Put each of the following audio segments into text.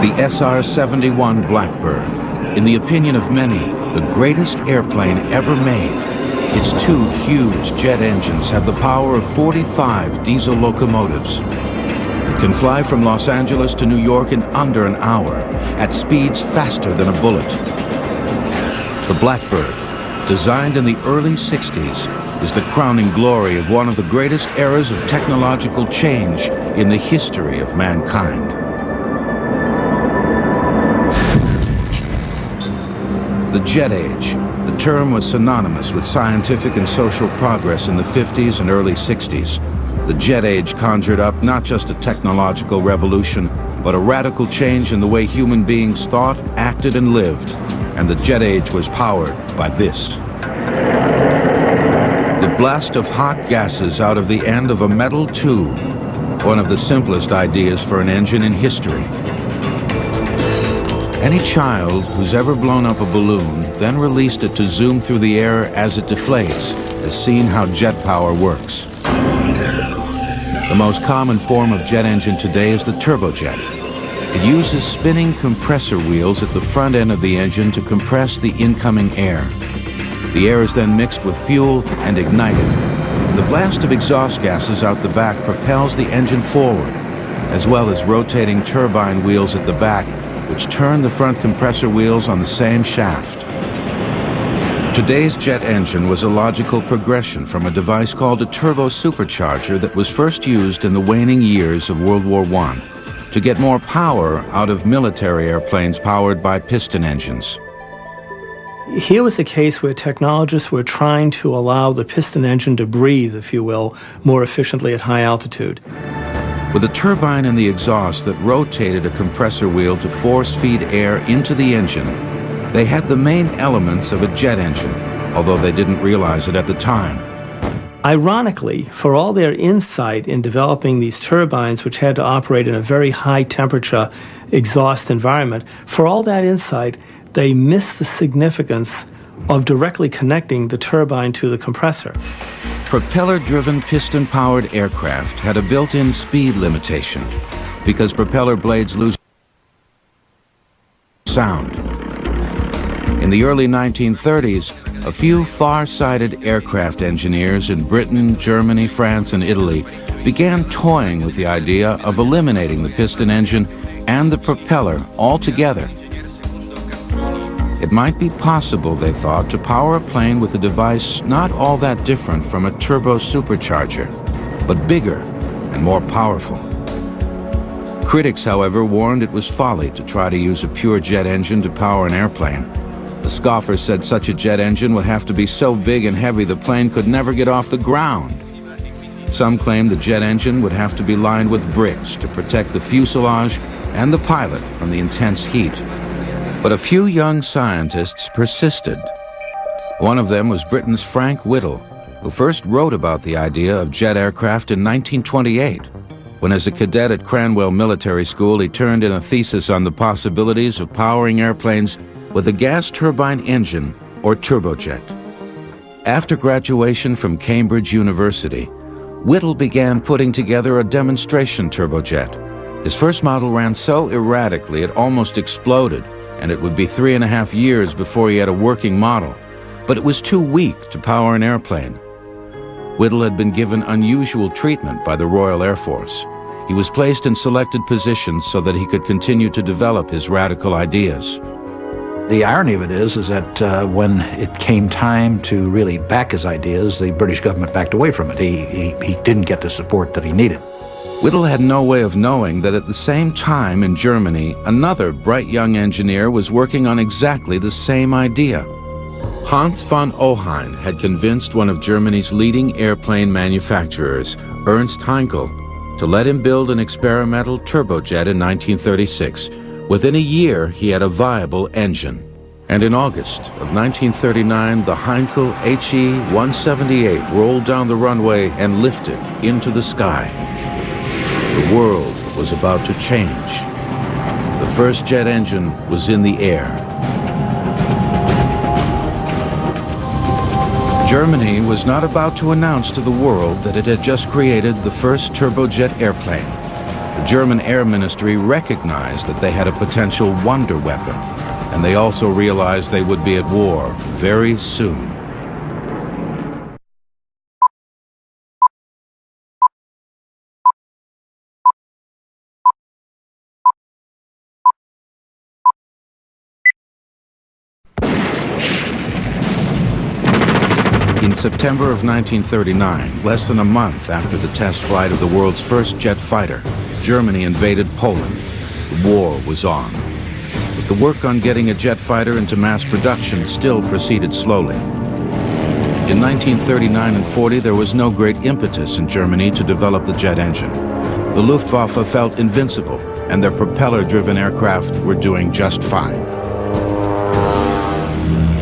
The SR-71 Blackbird, in the opinion of many, the greatest airplane ever made. Its two huge jet engines have the power of 45 diesel locomotives. It can fly from Los Angeles to New York in under an hour, at speeds faster than a bullet. The Blackbird, designed in the early 60s, is the crowning glory of one of the greatest eras of technological change in the history of mankind. The Jet Age. The term was synonymous with scientific and social progress in the 50s and early 60s. The Jet Age conjured up not just a technological revolution, but a radical change in the way human beings thought, acted, and lived. And the Jet Age was powered by this. The blast of hot gases out of the end of a metal tube, one of the simplest ideas for an engine in history. Any child who's ever blown up a balloon, then released it to zoom through the air as it deflates, has seen how jet power works. The most common form of jet engine today is the turbojet. It uses spinning compressor wheels at the front end of the engine to compress the incoming air. The air is then mixed with fuel and ignited. The blast of exhaust gases out the back propels the engine forward, as well as rotating turbine wheels at the back, which turn the front compressor wheels on the same shaft. Today's jet engine was a logical progression from a device called a turbo supercharger that was first used in the waning years of World War I to get more power out of military airplanes powered by piston engines. Here was a case where technologists were trying to allow the piston engine to breathe, if you will, more efficiently at high altitude. With a turbine in the exhaust that rotated a compressor wheel to force feed air into the engine, they had the main elements of a jet engine, although they didn't realize it at the time. Ironically, for all their insight in developing these turbines, which had to operate in a very high temperature exhaust environment, for all that insight, they missed the significance of directly connecting the turbine to the compressor. Propeller-driven piston-powered aircraft had a built-in speed limitation because propeller blades lose sound. In the early 1930s, a few far-sighted aircraft engineers in Britain, Germany, France, and Italy began toying with the idea of eliminating the piston engine and the propeller altogether. It might be possible, they thought, to power a plane with a device not all that different from a turbo supercharger, but bigger and more powerful. Critics, however, warned it was folly to try to use a pure jet engine to power an airplane. The scoffers said such a jet engine would have to be so big and heavy the plane could never get off the ground. Some claimed the jet engine would have to be lined with bricks to protect the fuselage and the pilot from the intense heat. But a few young scientists persisted. One of them was Britain's Frank Whittle, who first wrote about the idea of jet aircraft in 1928, when as a cadet at Cranwell Military School he turned in a thesis on the possibilities of powering airplanes with a gas turbine engine or turbojet. After graduation from Cambridge University, Whittle began putting together a demonstration turbojet. His first model ran so erratically it almost exploded, and it would be 3.5 years before he had a working model, but it was too weak to power an airplane. Whittle had been given unusual treatment by the Royal Air Force. He was placed in selected positions so that he could continue to develop his radical ideas. The irony of it is that when it came time to really back his ideas, the British government backed away from it. He didn't get the support that he needed. Whittle had no way of knowing that at the same time in Germany, another bright young engineer was working on exactly the same idea. Hans von Ohain had convinced one of Germany's leading airplane manufacturers, Ernst Heinkel, to let him build an experimental turbojet in 1936. Within a year, he had a viable engine. And in August of 1939, the Heinkel HE-178 rolled down the runway and lifted into the sky. The world was about to change. The first jet engine was in the air. Germany was not about to announce to the world that it had just created the first turbojet airplane. The German Air Ministry recognized that they had a potential wonder weapon, and they also realized they would be at war very soon. In September of 1939, less than a month after the test flight of the world's first jet fighter, Germany invaded Poland. The war was on. But the work on getting a jet fighter into mass production still proceeded slowly. In 1939 and 40, there was no great impetus in Germany to develop the jet engine. The Luftwaffe felt invincible, and their propeller-driven aircraft were doing just fine.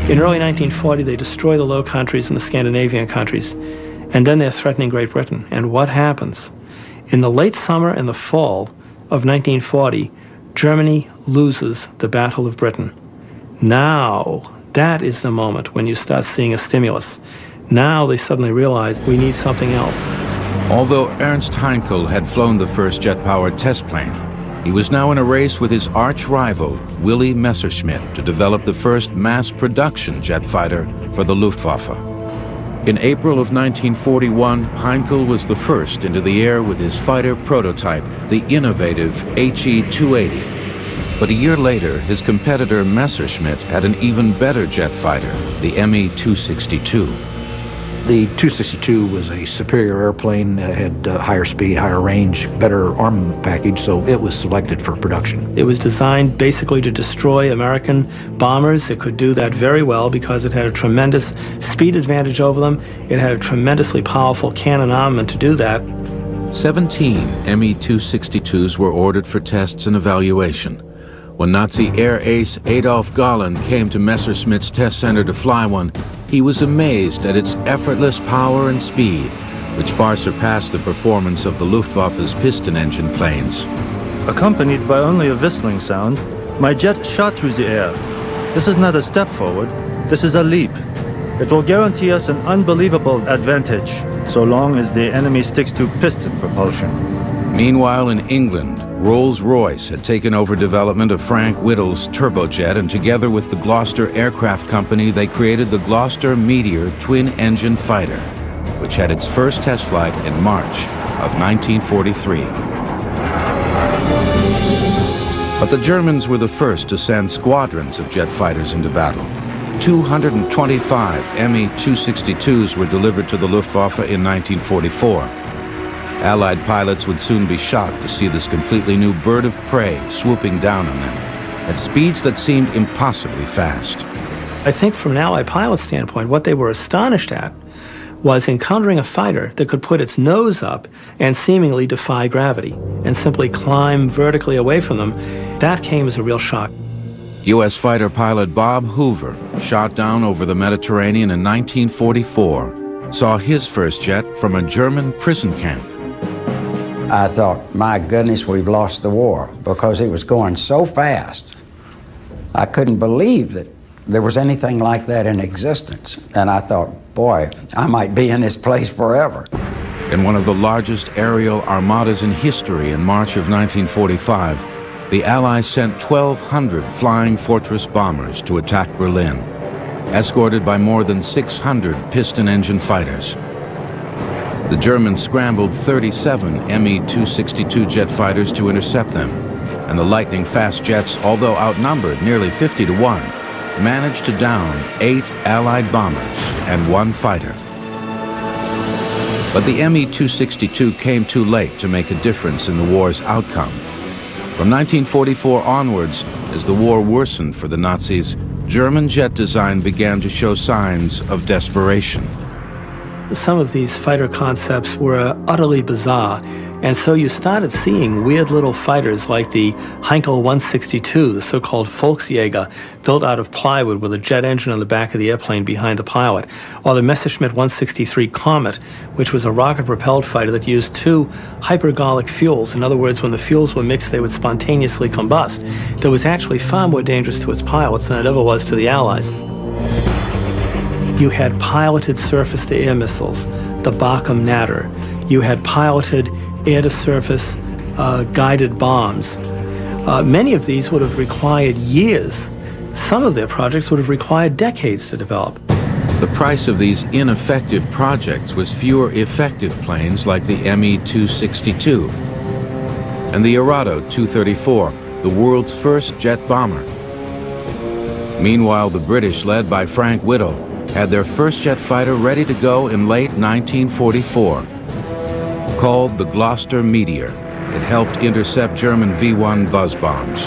In early 1940, they destroy the Low Countries and the Scandinavian countries, and then they're threatening Great Britain. And what happens? In the late summer and the fall of 1940, Germany loses the Battle of Britain. Now, that is the moment when you start seeing a stimulus. Now they suddenly realize we need something else. Although Ernst Heinkel had flown the first jet-powered test plane, he was now in a race with his arch-rival, Willy Messerschmitt, to develop the first mass-production jet fighter for the Luftwaffe. In April of 1941, Heinkel was the first into the air with his fighter prototype, the innovative HE-280. But a year later, his competitor Messerschmitt had an even better jet fighter, the Me-262. The 262 was a superior airplane, had higher speed, higher range, better armament package, so it was selected for production. It was designed basically to destroy American bombers. It could do that very well because it had a tremendous speed advantage over them. It had a tremendously powerful cannon armament to do that. 17 Me-262s were ordered for tests and evaluation. When Nazi air ace Adolf Galland came to Messerschmitt's test center to fly one, he was amazed at its effortless power and speed, which far surpassed the performance of the Luftwaffe's piston engine planes. Accompanied by only a whistling sound, my jet shot through the air. This is not a step forward, this is a leap. It will guarantee us an unbelievable advantage, so long as the enemy sticks to piston propulsion. Meanwhile, in England, Rolls-Royce had taken over development of Frank Whittle's turbojet, and together with the Gloucester Aircraft Company, they created the Gloucester Meteor twin-engine fighter, which had its first test flight in March of 1943. But the Germans were the first to send squadrons of jet fighters into battle. 225 Me-262s were delivered to the Luftwaffe in 1944. Allied pilots would soon be shocked to see this completely new bird of prey swooping down on them at speeds that seemed impossibly fast. I think from an Allied pilot standpoint, what they were astonished at was encountering a fighter that could put its nose up and seemingly defy gravity and simply climb vertically away from them. That came as a real shock. U.S. fighter pilot Bob Hoover, shot down over the Mediterranean in 1944, saw his first jet from a German prison camp. I thought, my goodness, we've lost the war, because it was going so fast. I couldn't believe that there was anything like that in existence. And I thought, boy, I might be in this place forever. In one of the largest aerial armadas in history in March of 1945, the Allies sent 1,200 Flying Fortress bombers to attack Berlin, escorted by more than 600 piston engine fighters. The Germans scrambled 37 Me-262 jet fighters to intercept them, and the lightning-fast jets, although outnumbered nearly 50 to 1, managed to down 8 Allied bombers and 1 fighter. But the Me-262 came too late to make a difference in the war's outcome. From 1944 onwards, as the war worsened for the Nazis, German jet design began to show signs of desperation. Some of these fighter concepts were utterly bizarre, and so you started seeing weird little fighters like the Heinkel 162, the so-called Volksjäger, built out of plywood with a jet engine on the back of the airplane behind the pilot, or the Messerschmitt 163 Comet, which was a rocket-propelled fighter that used 2 hypergolic fuels. In other words, when the fuels were mixed, they would spontaneously combust. That was actually far more dangerous to its pilots than it ever was to the Allies. You had piloted surface-to-air missiles, the Bacham Natter. You had piloted air-to-surface guided bombs. Many of these would have required years. Some of their projects would have required decades to develop. The price of these ineffective projects was fewer effective planes like the Me-262 and the Arado 234, the world's first jet bomber. Meanwhile, the British, led by Frank Whittle, had their first jet fighter ready to go in late 1944. Called the Gloucester Meteor, it helped intercept German V-1 buzz bombs,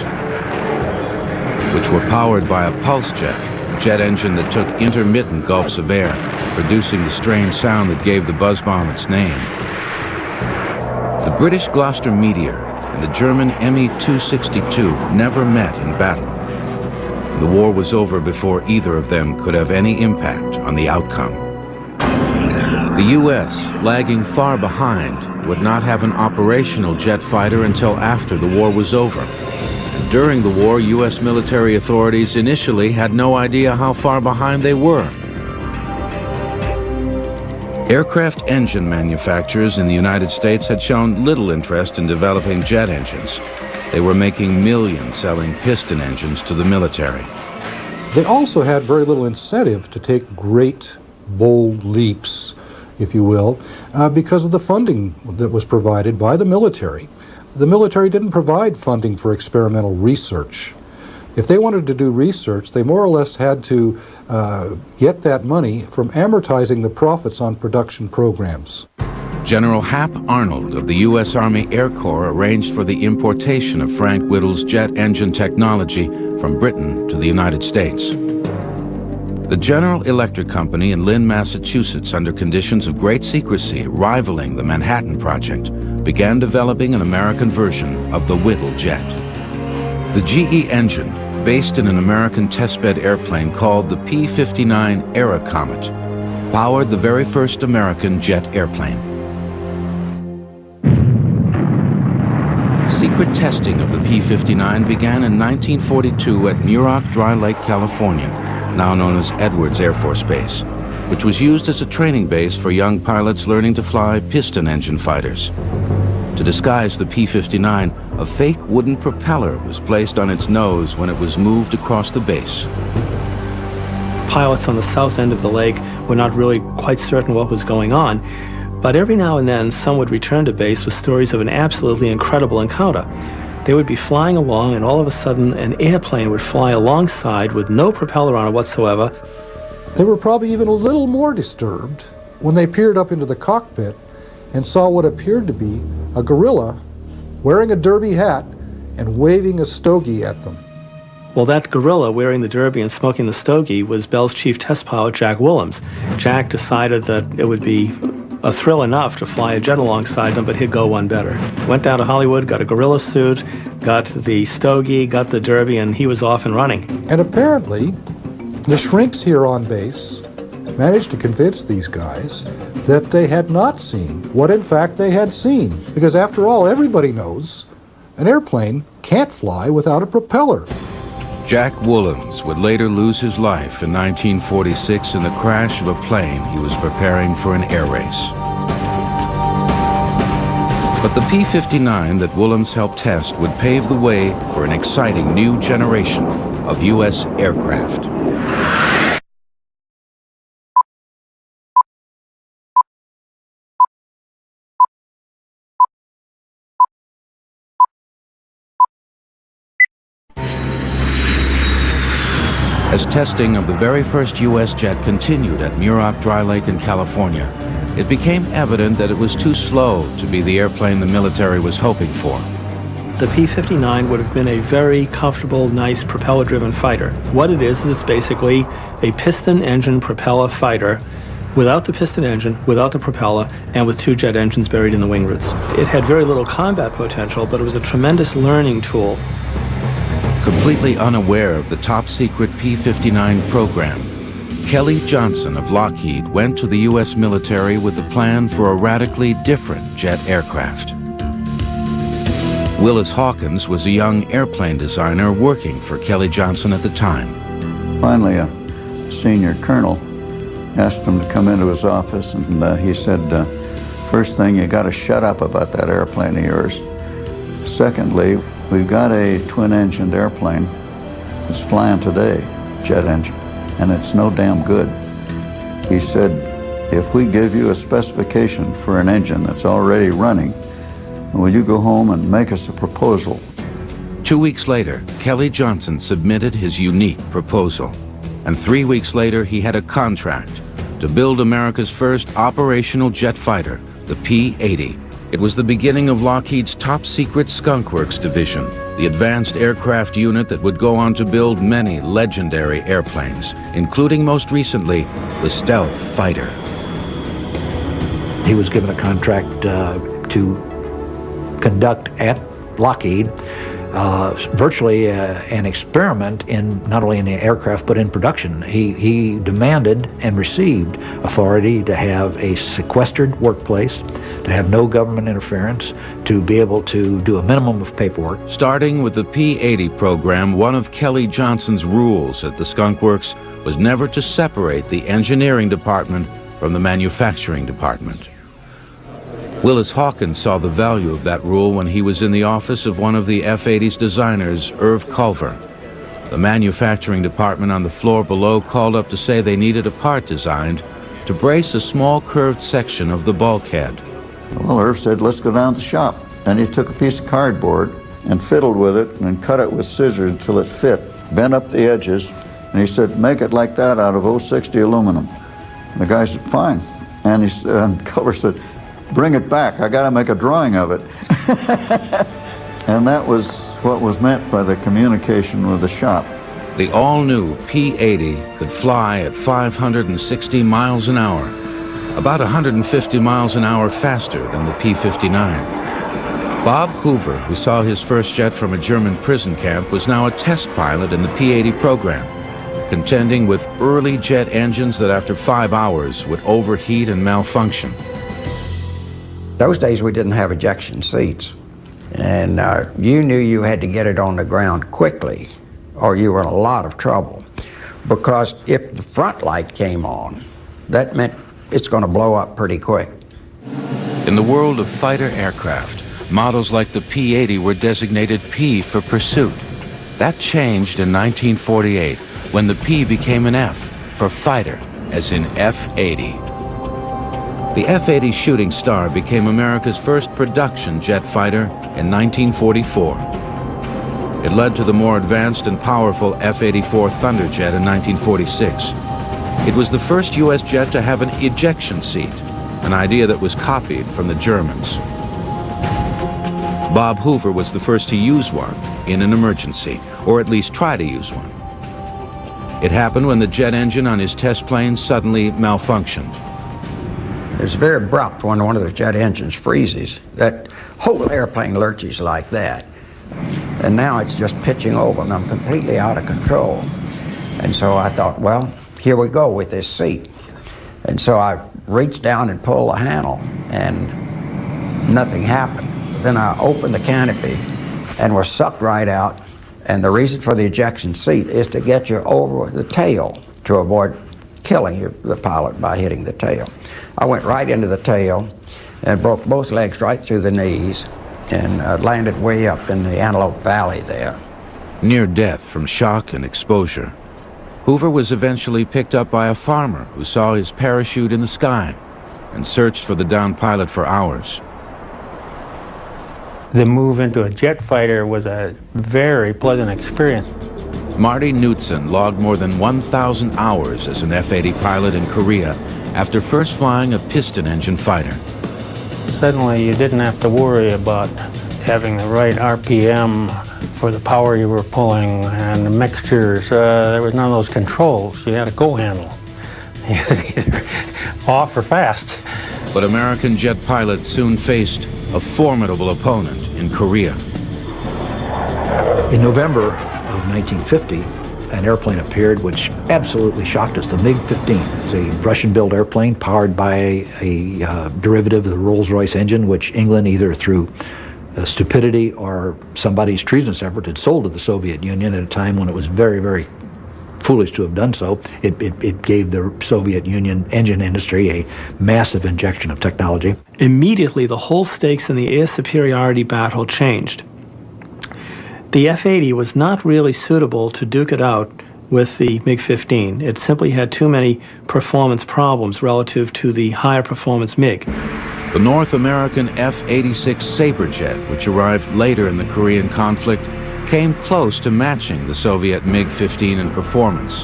which were powered by a pulse jet, a jet engine that took intermittent gulps of air, producing the strange sound that gave the buzz bomb its name. The British Gloucester Meteor and the German Me-262 never met in battle. The war was over before either of them could have any impact on the outcome. The U.S., lagging far behind, would not have an operational jet fighter until after the war was over. During the war, U.S. military authorities initially had no idea how far behind they were. Aircraft engine manufacturers in the United States had shown little interest in developing jet engines. They were making millions selling piston engines to the military. They also had very little incentive to take great, bold leaps, if you will, because of the funding that was provided by the military. The military didn't provide funding for experimental research. If they wanted to do research, they more or less had to get that money from amortizing the profits on production programs. General Hap Arnold of the U.S. Army Air Corps arranged for the importation of Frank Whittle's jet engine technology from Britain to the United States. The General Electric Company in Lynn, Massachusetts, under conditions of great secrecy rivaling the Manhattan Project, began developing an American version of the Whittle jet. The GE engine, based in an American testbed airplane called the P-59 Aerocomet, powered the very first American jet airplane. Secret testing of the P-59 began in 1942 at Muroc Dry Lake, California, now known as Edwards Air Force Base, which was used as a training base for young pilots learning to fly piston engine fighters. To disguise the P-59, a fake wooden propeller was placed on its nose when it was moved across the base. Pilots on the south end of the lake were not really quite certain what was going on, but every now and then some would return to base with stories of an absolutely incredible encounter. They would be flying along and all of a sudden an airplane would fly alongside with no propeller on it whatsoever. They were probably even a little more disturbed when they peered up into the cockpit and saw what appeared to be a gorilla wearing a derby hat and waving a stogie at them. Well, that gorilla wearing the derby and smoking the stogie was Bell's chief test pilot, Jack Willems. Jack decided that it would be a thrill enough to fly a jet alongside them, but he'd go one better. Went down to Hollywood, got a gorilla suit, got the stogie, got the derby, and he was off and running. And apparently, the shrinks here on base managed to convince these guys that they had not seen what in fact they had seen. Because after all, everybody knows an airplane can't fly without a propeller. Jack Willems would later lose his life in 1946 in the crash of a plane he was preparing for an air race. But the P-59 that Willems helped test would pave the way for an exciting new generation of U.S. aircraft. As testing of the very first U.S. jet continued at Muroc Dry Lake in California, it became evident that it was too slow to be the airplane the military was hoping for. The P-59 would have been a very comfortable, nice propeller-driven fighter. What it is it's basically a piston engine propeller fighter without the piston engine, without the propeller, and with two jet engines buried in the wing roots. It had very little combat potential, but it was a tremendous learning tool. Completely unaware of the top-secret P-59 program, Kelly Johnson of Lockheed went to the U.S. military with a plan for a radically different jet aircraft. Willis Hawkins was a young airplane designer working for Kelly Johnson at the time. Finally, a senior colonel asked him to come into his office, and he said, first thing, you got to shut up about that airplane of yours. Secondly, we've got a twin-engined airplane that's flying today, jet engine, and it's no damn good. He said, if we give you a specification for an engine that's already running, will you go home and make us a proposal? 2 weeks later, Kelly Johnson submitted his unique proposal. And 3 weeks later, he had a contract to build America's first operational jet fighter, the P-80. It was the beginning of Lockheed's top-secret Skunk Works division, the advanced aircraft unit that would go on to build many legendary airplanes, including most recently, the Stealth Fighter. He was given a contract to conduct at Lockheed virtually an experiment in not only in the aircraft but in production. He demanded and received authority to have a sequestered workplace, to have no government interference, to be able to do a minimum of paperwork. Starting with the P-80 program, one of Kelly Johnson's rules at the Skunk Works was never to separate the engineering department from the manufacturing department. Willis Hawkins saw the value of that rule when he was in the office of one of the F-80's designers, Irv Culver. The manufacturing department on the floor below called up to say they needed a part designed to brace a small curved section of the bulkhead. Well, Irv said, let's go down to the shop. And he took a piece of cardboard and fiddled with it and cut it with scissors until it fit, bent up the edges, and he said, make it like that out of 060 aluminum. And the guy said, fine. And Culver said, bring it back, I gotta make a drawing of it. And that was what was meant by the communication with the shop. The all-new P-80 could fly at 560 miles an hour, about 150 miles an hour faster than the P-59. Bob Hoover, who saw his first jet from a German prison camp, was now a test pilot in the P-80 program, contending with early jet engines that after 5 hours would overheat and malfunction. Those days we didn't have ejection seats, and you knew you had to get it on the ground quickly or you were in a lot of trouble, because if the front light came on, that meant it's going to blow up pretty quick. In the world of fighter aircraft, models like the P-80 were designated P for pursuit. That changed in 1948 when the P became an F for fighter, as in F-80. The F-80 Shooting Star became America's first production jet fighter in 1944. It led to the more advanced and powerful F-84 Thunderjet in 1946. It was the first U.S. jet to have an ejection seat, an idea that was copied from the Germans. Bob Hoover was the first to use one in an emergency, or at least try to use one. It happened when the jet engine on his test plane suddenly malfunctioned. It's very abrupt when one of the jet engines freezes. That whole airplane lurches like that. And now it's just pitching over and I'm completely out of control. And so I thought, well, here we go with this seat. And so I reached down and pulled the handle and nothing happened. Then I opened the canopy and was sucked right out. And the reason for the ejection seat is to get you over the tail to avoid killing the pilot by hitting the tail. I went right into the tail and broke both legs right through the knees and landed way up in the Antelope Valley there. Near death from shock and exposure. Hoover was eventually picked up by a farmer who saw his parachute in the sky and searched for the downed pilot for hours. The move into a jet fighter was a very pleasant experience. Marty Knutson logged more than 1,000 hours as an F-80 pilot in Korea after first flying a piston-engine fighter. Suddenly you didn't have to worry about having the right RPM for the power you were pulling and the mixtures. There was none of those controls. You had a go handle. It was either off or fast. But American jet pilots soon faced a formidable opponent in Korea. In November of 1950, an airplane appeared which absolutely shocked us, the MiG-15. It was a Russian-built airplane powered by a derivative of the Rolls-Royce engine, which England, either through stupidity or somebody's treasonous effort, had sold to the Soviet Union at a time when it was very, very foolish to have done so. It gave the Soviet Union engine industry a massive injection of technology. Immediately, the whole stakes in the air superiority battle changed. The F-80 was not really suitable to duke it out with the MiG-15. It simply had too many performance problems relative to the higher performance MiG. The North American F-86 Sabre jet, which arrived later in the Korean conflict, came close to matching the Soviet MiG-15 in performance.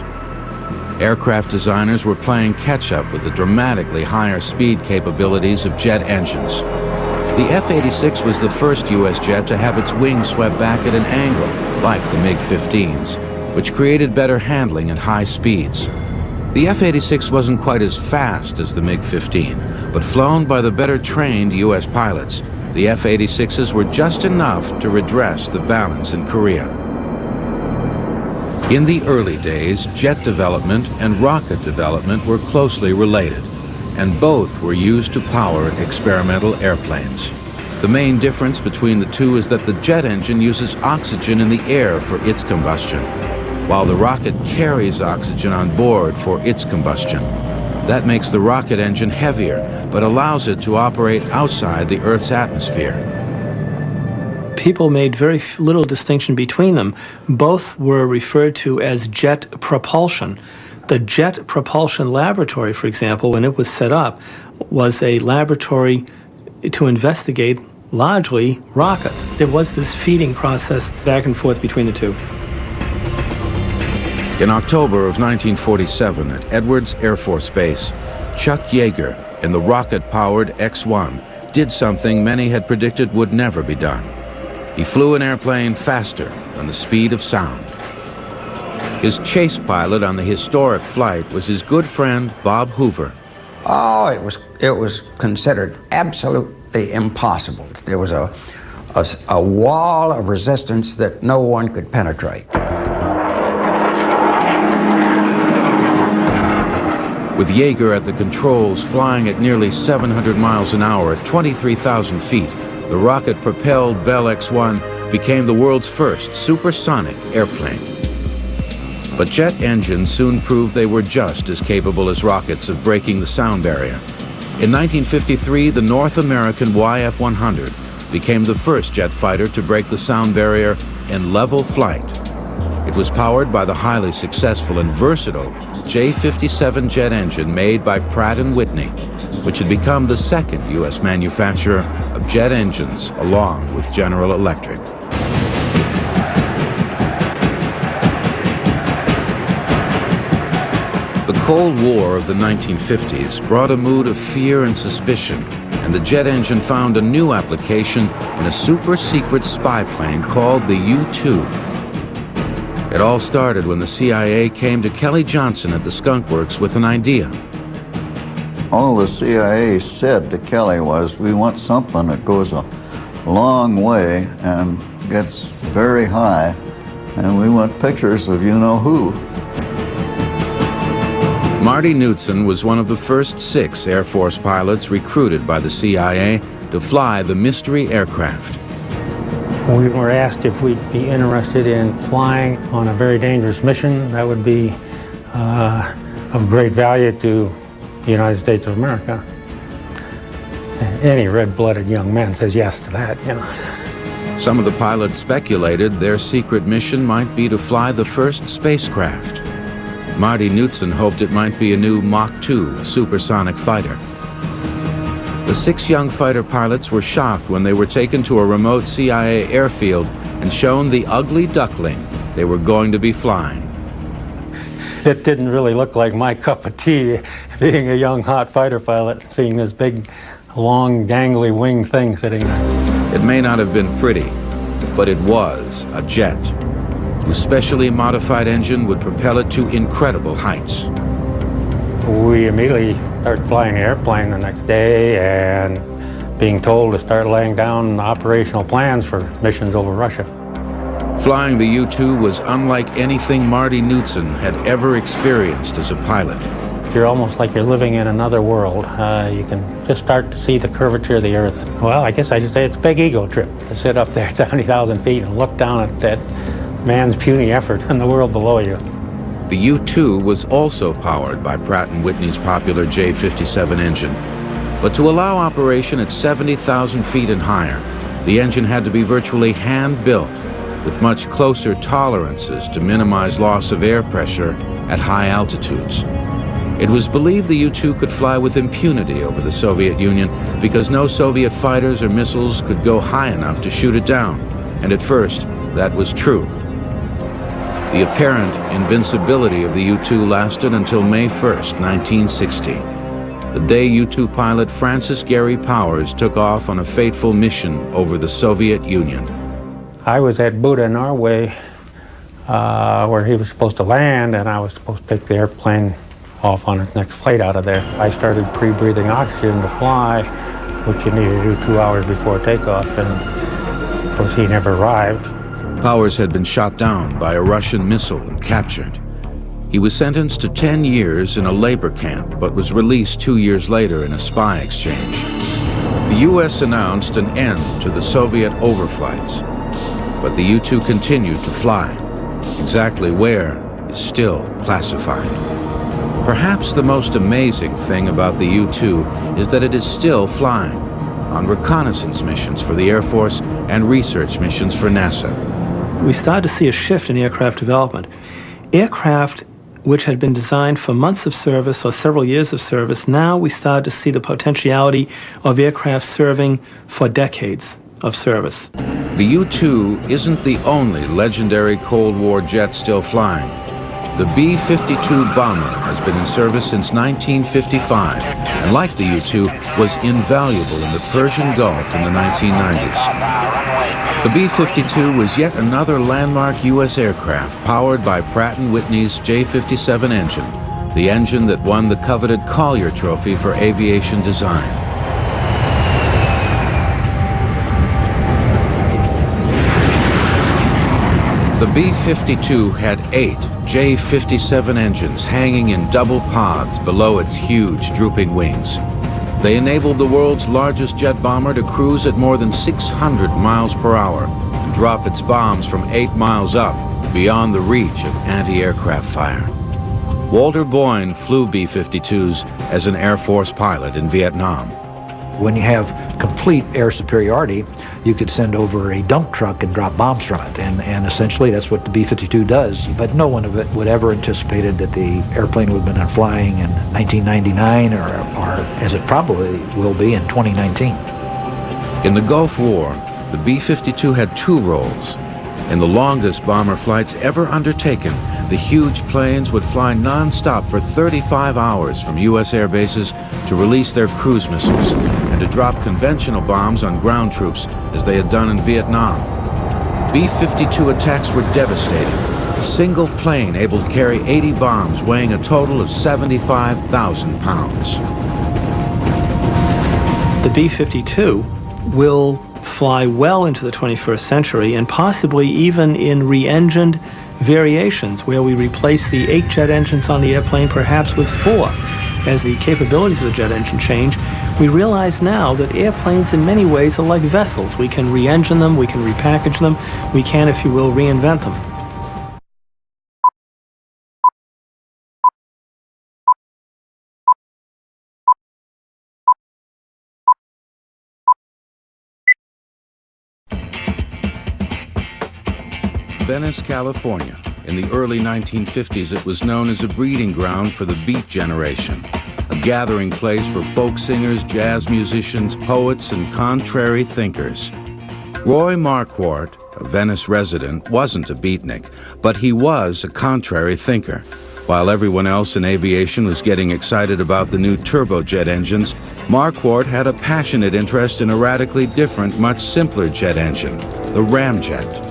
Aircraft designers were playing catch-up with the dramatically higher speed capabilities of jet engines. The F-86 was the first U.S. jet to have its wings swept back at an angle, like the MiG-15s, which created better handling at high speeds. The F-86 wasn't quite as fast as the MiG-15, but flown by the better-trained U.S. pilots, the F-86s were just enough to redress the balance in Korea. In the early days, jet development and rocket development were closely related, and both were used to power experimental airplanes. The main difference between the two is that the jet engine uses oxygen in the air for its combustion, while the rocket carries oxygen on board for its combustion. That makes the rocket engine heavier, but allows it to operate outside the Earth's atmosphere. People made very little distinction between them. Both were referred to as jet propulsion. The Jet Propulsion Laboratory, for example, when it was set up, was a laboratory to investigate largely rockets. There was this feeding process back and forth between the two. In October of 1947 at Edwards Air Force Base, Chuck Yeager in the rocket-powered X-1 did something many had predicted would never be done. He flew an airplane faster than the speed of sound. His chase pilot on the historic flight was his good friend Bob Hoover. Oh, it was considered absolutely impossible. There was a wall of resistance that no one could penetrate. With Yeager at the controls flying at nearly 700 miles an hour at 23,000 feet, the rocket-propelled Bell X-1 became the world's first supersonic airplane. But jet engines soon proved they were just as capable as rockets of breaking the sound barrier. In 1953, the North American YF-100 became the first jet fighter to break the sound barrier in level flight. It was powered by the highly successful and versatile J-57 jet engine made by Pratt & Whitney, which had become the second U.S. manufacturer of jet engines along with General Electric. The Cold War of the 1950s brought a mood of fear and suspicion, and the jet engine found a new application in a super-secret spy plane called the U-2. It all started when the CIA came to Kelly Johnson at the Skunk Works with an idea. All the CIA said to Kelly was, we want something that goes a long way and gets very high, and we want pictures of you-know-who. Marty Knudsen was one of the first 6 Air Force pilots recruited by the CIA to fly the mystery aircraft. We were asked if we'd be interested in flying on a very dangerous mission that would be of great value to the United States of America. Any red-blooded young man says yes to that, you know. Some of the pilots speculated their secret mission might be to fly the first spacecraft. Marty Knudsen hoped it might be a new Mach 2 supersonic fighter. The 6 young fighter pilots were shocked when they were taken to a remote CIA airfield and shown the ugly duckling they were going to be flying. It didn't really look like my cup of tea, being a young hot fighter pilot, seeing this big, long, dangly winged thing sitting there. It may not have been pretty, but it was a jet, whose specially modified engine would propel it to incredible heights. We immediately started flying the airplane the next day and being told to start laying down operational plans for missions over Russia. Flying the U-2 was unlike anything Marty Knudsen had ever experienced as a pilot. You're almost like you're living in another world. You can just start to see the curvature of the Earth. Well, I guess I should say it's a big ego trip to sit up there at 70,000 feet and look down at that man's puny effort and the world below you. The U-2 was also powered by Pratt & Whitney's popular J-57 engine. But to allow operation at 70,000 feet and higher, the engine had to be virtually hand-built, with much closer tolerances to minimize loss of air pressure at high altitudes. It was believed the U-2 could fly with impunity over the Soviet Union because no Soviet fighters or missiles could go high enough to shoot it down, and at first, that was true. The apparent invincibility of the U-2 lasted until May 1st, 1960, the day U-2 pilot Francis Gary Powers took off on a fateful mission over the Soviet Union. I was at Buda, Norway, where he was supposed to land, and I was supposed to take the airplane off on its next flight out of there. I started pre-breathing oxygen to fly, which you need to do 2 hours before takeoff, and of course he never arrived. Powers had been shot down by a Russian missile and captured. He was sentenced to 10 years in a labor camp, but was released 2 years later in a spy exchange. The U.S. announced an end to the Soviet overflights, but the U-2 continued to fly. Exactly where is still classified. Perhaps the most amazing thing about the U-2 is that it is still flying on reconnaissance missions for the Air Force and research missions for NASA. We started to see a shift in aircraft development. Aircraft which had been designed for months of service or several years of service, now we started to see the potentiality of aircraft serving for decades of service. The U-2 isn't the only legendary Cold War jet still flying. The B-52 bomber has been in service since 1955, and like the U-2, was invaluable in the Persian Gulf in the 1990s. The B-52 was yet another landmark U.S. aircraft powered by Pratt & Whitney's J-57 engine, the engine that won the coveted Collier Trophy for aviation design. The B-52 had 8 J-57 engines hanging in double pods below its huge drooping wings. They enabled the world's largest jet bomber to cruise at more than 600 miles per hour and drop its bombs from 8 miles up, beyond the reach of anti-aircraft fire. Walter Boyne flew B-52s as an Air Force pilot in Vietnam. When you have complete air superiority, you could send over a dump truck and drop bombs from it, and essentially that's what the B-52 does. But no one of it would ever anticipated that the airplane would have been flying in 1999 or as it probably will be in 2019. In the Gulf War, the B-52 had 2 roles. In the longest bomber flights ever undertaken, the huge planes would fly non-stop for 35 hours from U.S. air bases to release their cruise missiles and to drop conventional bombs on ground troops as they had done in Vietnam. B-52 attacks were devastating. A single plane able to carry 80 bombs weighing a total of 75,000 pounds. The B-52 will fly well into the 21st century, and possibly even in re-engined variations where we replace the 8 jet engines on the airplane perhaps with 4. As the capabilities of the jet engine change, we realize now that airplanes in many ways are like vessels. We can re-engine them, we can repackage them, we can, if you will, reinvent them. Venice, California. In the early 1950s, it was known as a breeding ground for the Beat generation, a gathering place for folk singers, jazz musicians, poets, and contrary thinkers. Roy Marquardt, a Venice resident, wasn't a beatnik, but he was a contrary thinker. While everyone else in aviation was getting excited about the new turbojet engines, Marquardt had a passionate interest in a radically different, much simpler jet engine, the ramjet.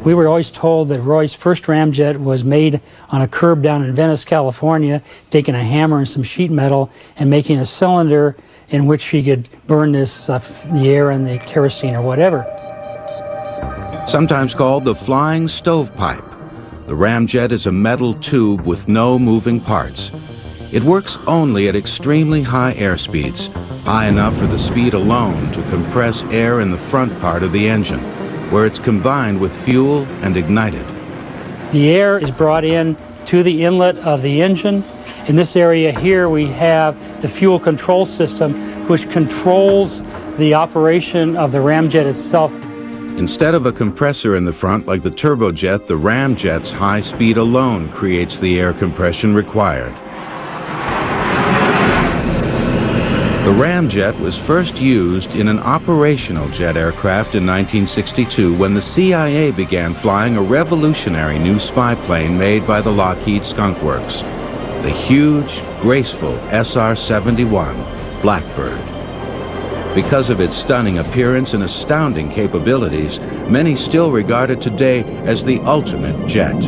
We were always told that Roy's first ramjet was made on a curb down in Venice, California, taking a hammer and some sheet metal and making a cylinder in which he could burn this, the air and the kerosene or whatever. Sometimes called the flying stovepipe, the ramjet is a metal tube with no moving parts. It works only at extremely high air speeds, high enough for the speed alone to compress air in the front part of the engine, where it's combined with fuel and ignited. The air is brought in to the inlet of the engine. In this area here we have the fuel control system, which controls the operation of the ramjet itself. Instead of a compressor in the front like the turbojet, the ramjet's high speed alone creates the air compression required. The ramjet was first used in an operational jet aircraft in 1962 when the CIA began flying a revolutionary new spy plane made by the Lockheed Skunk Works, the huge, graceful SR-71 Blackbird. Because of its stunning appearance and astounding capabilities, many still regard it today as the ultimate jet.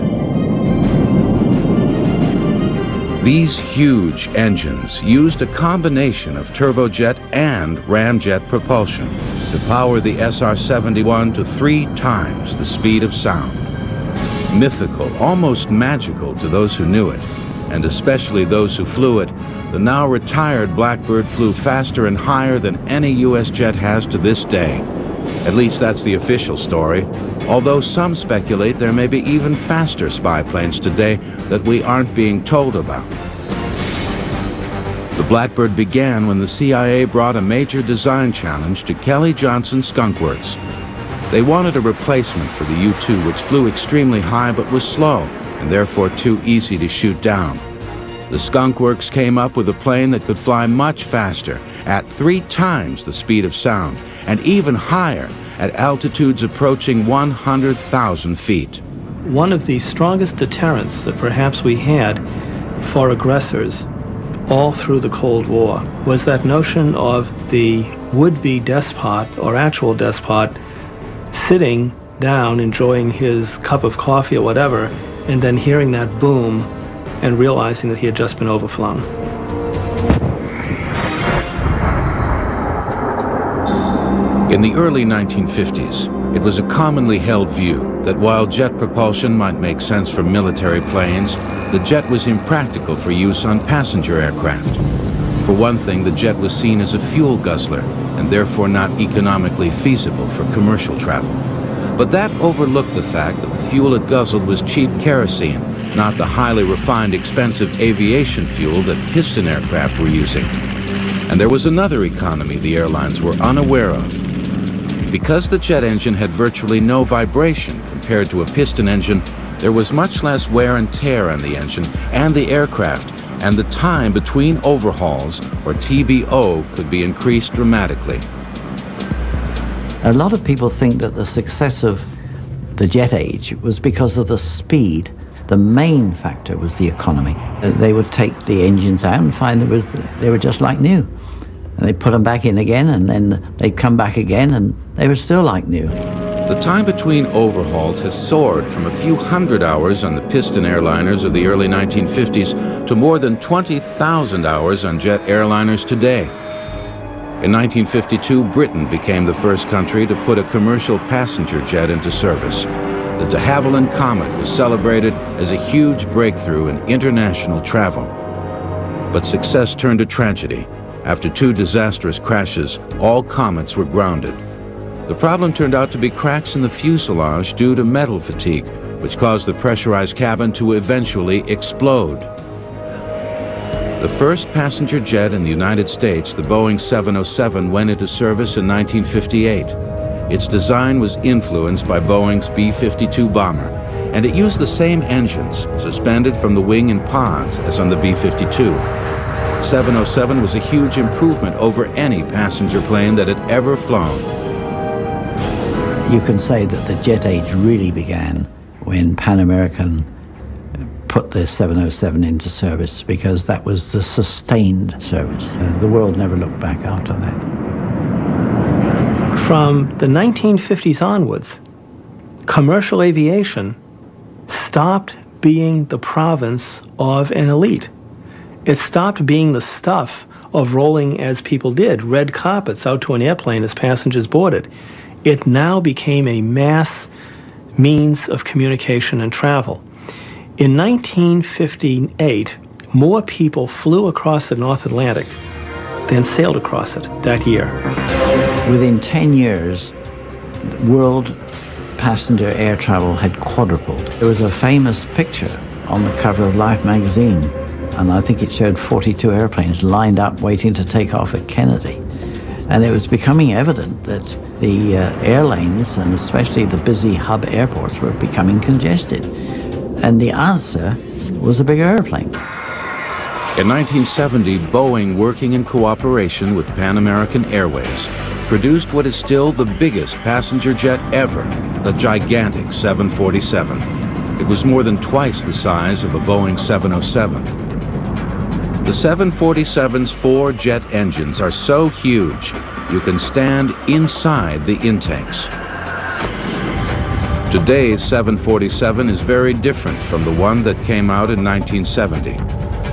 These huge engines used a combination of turbojet and ramjet propulsion to power the SR-71 to 3 times the speed of sound. Mythical, almost magical to those who knew it, and especially those who flew it, the now retired Blackbird flew faster and higher than any U.S. jet has to this day. At least that's the official story, although some speculate there may be even faster spy planes today that we aren't being told about. The Blackbird began when the CIA brought a major design challenge to Kelly Johnson Skunk Works. They wanted a replacement for the U-2, which flew extremely high but was slow and therefore too easy to shoot down. The Skunk Works came up with a plane that could fly much faster, at 3 times the speed of sound, and even higher at altitudes approaching 100,000 feet. One of the strongest deterrents that perhaps we had for aggressors all through the Cold War was that notion of the would-be despot or actual despot sitting down enjoying his cup of coffee or whatever, and then hearing that boom and realizing that he had just been overflown. In the early 1950s, it was a commonly held view that while jet propulsion might make sense for military planes, the jet was impractical for use on passenger aircraft. For one thing, the jet was seen as a fuel guzzler and therefore not economically feasible for commercial travel. But that overlooked the fact that the fuel it guzzled was cheap kerosene, not the highly refined, expensive aviation fuel that piston aircraft were using. And there was another economy the airlines were unaware of. Because the jet engine had virtually no vibration compared to a piston engine, there was much less wear and tear on the engine and the aircraft, and the time between overhauls, or TBO, could be increased dramatically. A lot of people think that the success of the jet age was because of the speed. The main factor was the economy. They would take the engines out and find they were just like new. And they'd put them back in again, and then they'd come back again, and they were still like new. The time between overhauls has soared from a few hundred hours on the piston airliners of the early 1950s to more than 20,000 hours on jet airliners today. In 1952, Britain became the first country to put a commercial passenger jet into service. The de Havilland Comet was celebrated as a huge breakthrough in international travel. But success turned to tragedy. After 2 disastrous crashes, all comets were grounded. The problem turned out to be cracks in the fuselage due to metal fatigue, which caused the pressurized cabin to eventually explode. The first passenger jet in the United States, the Boeing 707, went into service in 1958. Its design was influenced by Boeing's B-52 bomber, and it used the same engines, suspended from the wing in pods, as on the B-52. 707 was a huge improvement over any passenger plane that had ever flown. You can say that the jet age really began when Pan American put the 707 into service, because that was the sustained service. The world never looked back after that. From the 1950s onwards, commercial aviation stopped being the province of an elite. It stopped being the stuff of rolling, as people did, red carpets out to an airplane as passengers boarded. It now became a mass means of communication and travel. In 1958, more people flew across the North Atlantic than sailed across it that year. Within 10 years, world passenger air travel had quadrupled. There was a famous picture on the cover of Life magazine, and I think it showed 42 airplanes lined up waiting to take off at Kennedy. And it was becoming evident that the airlines, and especially the busy hub airports, were becoming congested. And the answer was a bigger airplane. In 1970, Boeing, working in cooperation with Pan American Airways, produced what is still the biggest passenger jet ever, the gigantic 747. It was more than twice the size of a Boeing 707. The 747's 4 jet engines are so huge, you can stand inside the intakes. Today's 747 is very different from the one that came out in 1970.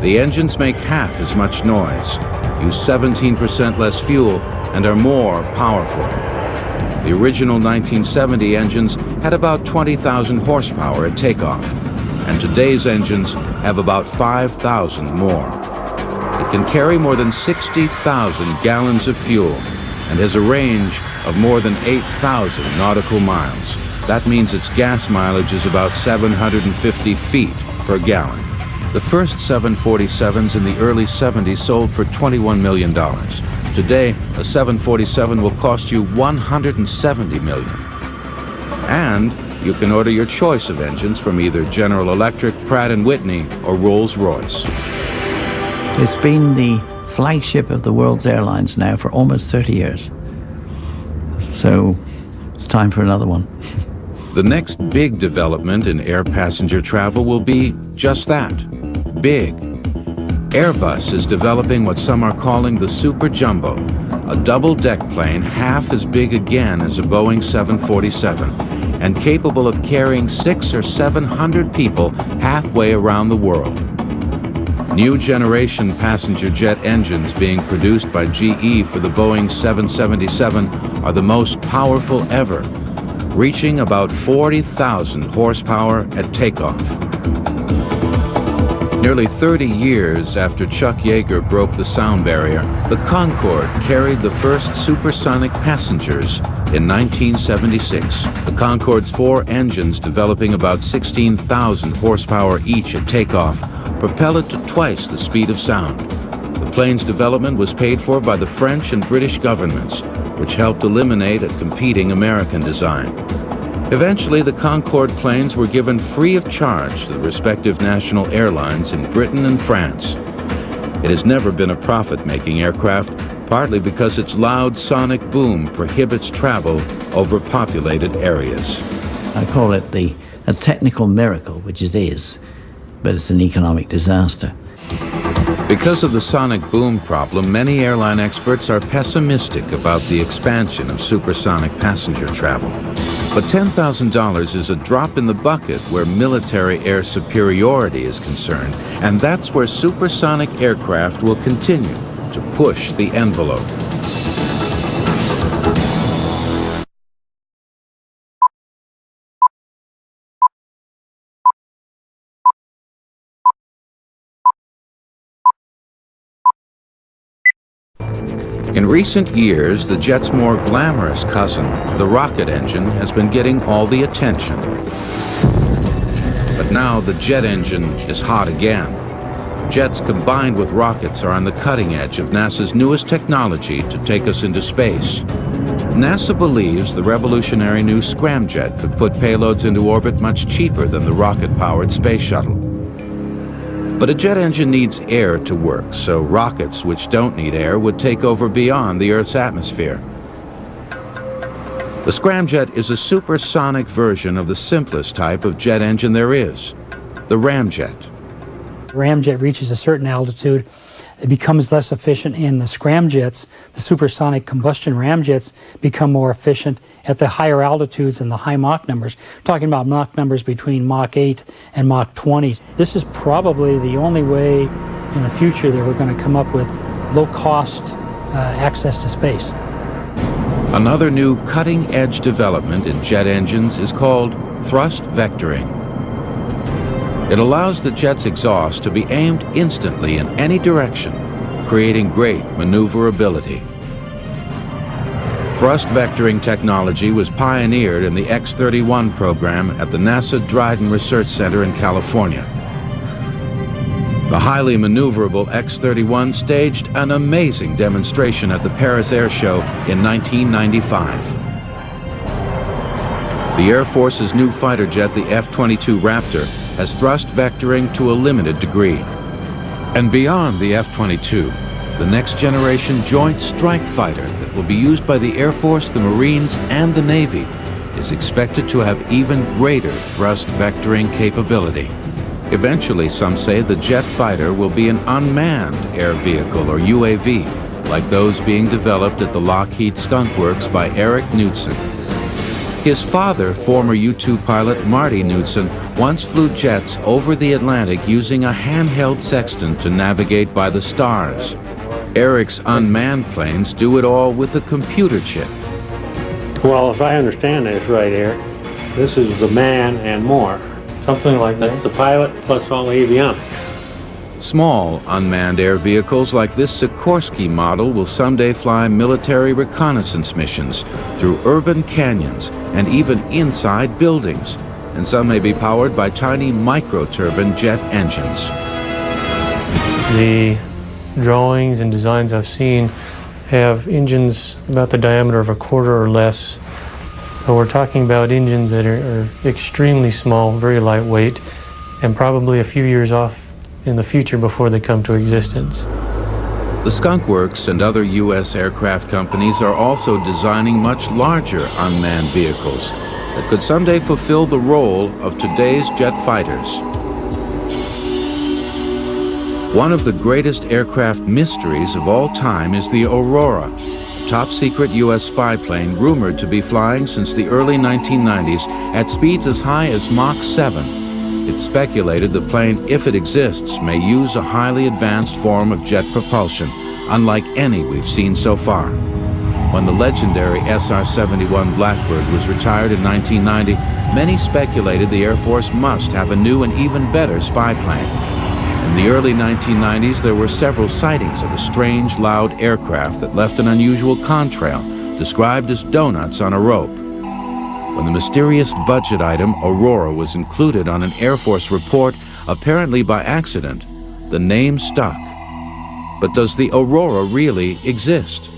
The engines make half as much noise, use 17% less fuel, and are more powerful. The original 1970 engines had about 20,000 horsepower at takeoff, and today's engines have about 5,000 more. It can carry more than 60,000 gallons of fuel and has a range of more than 8,000 nautical miles. That means its gas mileage is about 750 feet per gallon. The first 747s in the early 70s sold for $21 million. Today, a 747 will cost you $170 million. And you can order your choice of engines from either General Electric, Pratt & Whitney, or Rolls-Royce. It's been the flagship of the world's airlines now for almost 30 years. So it's time for another one. The next big development in air passenger travel will be just that, big. Airbus is developing what some are calling the Super Jumbo, a double-deck plane half as big again as a Boeing 747 and capable of carrying 600 or 700 people halfway around the world. New generation passenger jet engines being produced by GE for the Boeing 777 are the most powerful ever, reaching about 40,000 horsepower at takeoff. Nearly 30 years after Chuck Yeager broke the sound barrier, the Concorde carried the first supersonic passengers in 1976. The Concorde's 4 engines, developing about 16,000 horsepower each at takeoff, propel it to twice the speed of sound. The plane's development was paid for by the French and British governments, which helped eliminate a competing American design. Eventually, the Concorde planes were given free of charge to the respective national airlines in Britain and France. It has never been a profit-making aircraft, partly because its loud sonic boom prohibits travel over populated areas. I call it a technical miracle, which it is, but it's an economic disaster. Because of the sonic boom problem, many airline experts are pessimistic about the expansion of supersonic passenger travel. But $10,000 is a drop in the bucket where military air superiority is concerned, and that's where supersonic aircraft will continue to push the envelope. In recent years, the jet's more glamorous cousin, the rocket engine, has been getting all the attention. But now the jet engine is hot again. Jets combined with rockets are on the cutting edge of NASA's newest technology to take us into space. NASA believes the revolutionary new scramjet could put payloads into orbit much cheaper than the rocket-powered space shuttle. But a jet engine needs air to work, so rockets which don't need air would take over beyond the Earth's atmosphere. The scramjet is a supersonic version of the simplest type of jet engine there is, the ramjet. The ramjet reaches a certain altitude, it becomes less efficient, and the scramjets, the supersonic combustion ramjets, become more efficient at the higher altitudes and the high Mach numbers. We're talking about Mach numbers between Mach 8 and Mach 20. This is probably the only way in the future that we're going to come up with low-cost access to space. Another new cutting-edge development in jet engines is called thrust vectoring. It allows the jet's exhaust to be aimed instantly in any direction, creating great maneuverability. Thrust vectoring technology was pioneered in the X-31 program at the NASA Dryden Research Center in California. The highly maneuverable X-31 staged an amazing demonstration at the Paris Air Show in 1995. The Air Force's new fighter jet, the F-22 Raptor, has thrust vectoring to a limited degree. And beyond the F-22, the next generation joint strike fighter that will be used by the Air Force, the Marines, and the Navy is expected to have even greater thrust vectoring capability. Eventually, some say the jet fighter will be an unmanned air vehicle, or UAV, like those being developed at the Lockheed Skunk Works by Eric Knudsen. His father, former U-2 pilot Marty Knudsen, once flew jets over the Atlantic using a handheld sextant to navigate by the stars. Eric's unmanned planes do it all with a computer chip. Well, if I understand this right, Eric, this is the man and more. Something like that's the pilot plus all AVM. Small unmanned air vehicles like this Sikorsky model will someday fly military reconnaissance missions through urban canyons and even inside buildings. And some may be powered by tiny microturbine jet engines. The drawings and designs I've seen have engines about the diameter of a quarter or less. But we're talking about engines that are extremely small, very lightweight, and probably a few years off in the future before they come to existence. The Skunk Works and other U.S. aircraft companies are also designing much larger unmanned vehicles that could someday fulfill the role of today's jet fighters. One of the greatest aircraft mysteries of all time is the Aurora, a top-secret U.S. spy plane rumored to be flying since the early 1990s at speeds as high as Mach 7. It's speculated the plane, if it exists, may use a highly advanced form of jet propulsion, unlike any we've seen so far. When the legendary SR-71 Blackbird was retired in 1990, many speculated the Air Force must have a new and even better spy plane. In the early 1990s, there were several sightings of a strange, loud aircraft that left an unusual contrail, described as donuts on a rope. When the mysterious budget item Aurora was included on an Air Force report, apparently by accident, the name stuck. But does the Aurora really exist?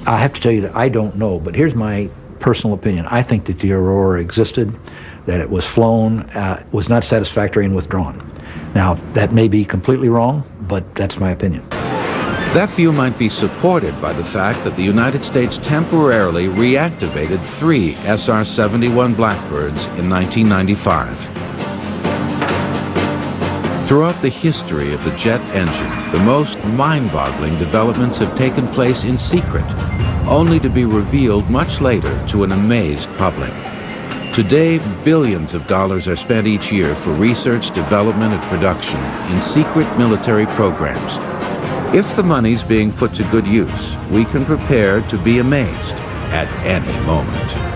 I have to tell you that I don't know, but here's my personal opinion. I think that the Aurora existed, that it was flown, was not satisfactory and withdrawn. Now, that may be completely wrong, but that's my opinion. That view might be supported by the fact that the United States temporarily reactivated 3 SR-71 Blackbirds in 1995. Throughout the history of the jet engine, the most mind-boggling developments have taken place in secret, only to be revealed much later to an amazed public. Today, billions of dollars are spent each year for research, development, and production in secret military programs. If the money's being put to good use, we can prepare to be amazed at any moment.